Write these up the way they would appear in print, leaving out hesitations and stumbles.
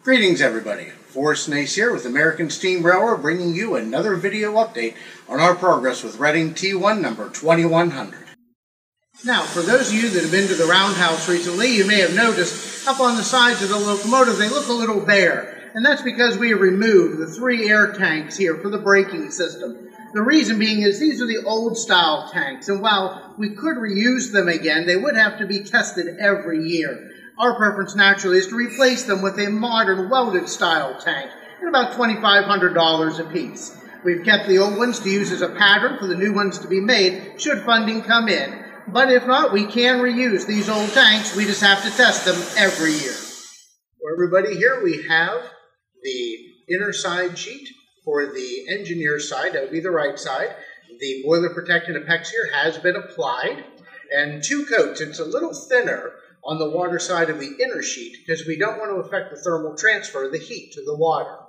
Greetings everybody, Forrest Nace here with American Steam Railroad bringing you another video update on our progress with Reading T1 number 2100. Now, for those of you that have been to the roundhouse recently, you may have noticed up on the sides of the locomotive they look a little bare. And that's because we have removed the 3 air tanks here for the braking system. The reason being is these are the old style tanks, and while we could reuse them again, they would have to be tested every year. Our preference naturally is to replace them with a modern welded style tank at about $2,500 a piece. We've kept the old ones to use as a pattern for the new ones to be made should funding come in. But if not, we can reuse these old tanks. We just have to test them every year. For everybody here, we have the inner side sheet for the engineer side. That would be the right side. The boiler protectant epoxy has been applied. And 2 coats. It's a little thinner on the water side of the inner sheet because we don't want to affect the thermal transfer of the heat to the water.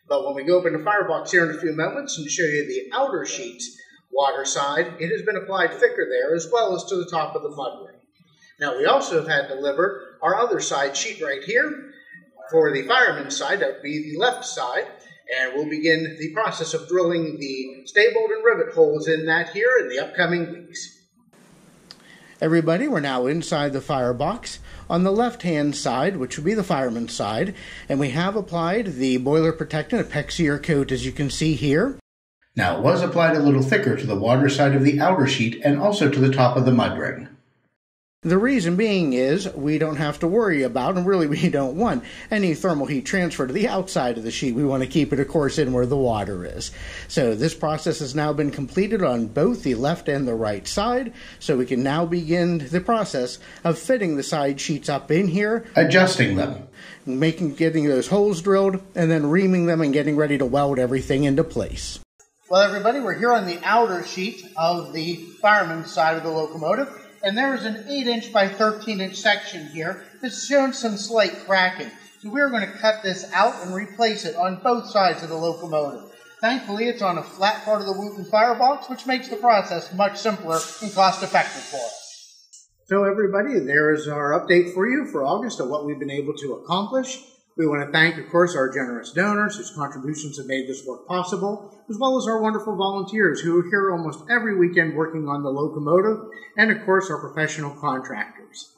But when we go open the firebox here in a few moments and show you the outer sheet's water side, it has been applied thicker there as well as to the top of the mud ring. Now we also have had delivered our other side sheet right here for the fireman's side. That would be the left side, and we'll begin the process of drilling the stay bolt and rivet holes in that here in the upcoming weeks. Everybody, we're now inside the firebox on the left-hand side, which would be the fireman's side, and we have applied the boiler protectant epoxy coat, as you can see here. Now, it was applied a little thicker to the water side of the outer sheet and also to the top of the mud ring. The reason being is we don't have to worry about, and really we don't want, any thermal heat transfer to the outside of the sheet. We want to keep it, of course, in where the water is. So this process has now been completed on both the left and the right side, so we can now begin the process of fitting the side sheets up in here, adjusting them, getting those holes drilled, and then reaming them and getting ready to weld everything into place. Well, everybody, we're here on the outer sheet of the fireman's side of the locomotive. And there is an 8-inch by 13-inch section here that's shown some slight cracking. So we're going to cut this out and replace it on both sides of the locomotive. Thankfully, it's on a flat part of the Wooten firebox, which makes the process much simpler and cost-effective for us. So everybody, there is our update for you for August of what we've been able to accomplish. We want to thank, of course, our generous donors whose contributions have made this work possible, as well as our wonderful volunteers who are here almost every weekend working on the locomotive, and, of course, our professional contractors.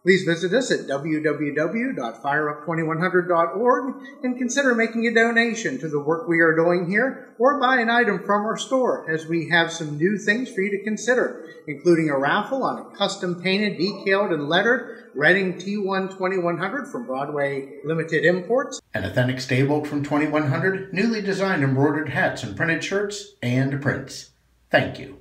Please visit us at www.fireup2100.org and consider making a donation to the work we are doing here, or buy an item from our store, as we have some new things for you to consider, including a raffle on a custom painted, decaled, and lettered Reading T1 2100 from Broadway Limited Imports, an authentic stay bolt from 2100, newly designed embroidered hats and printed shirts, and prints. Thank you.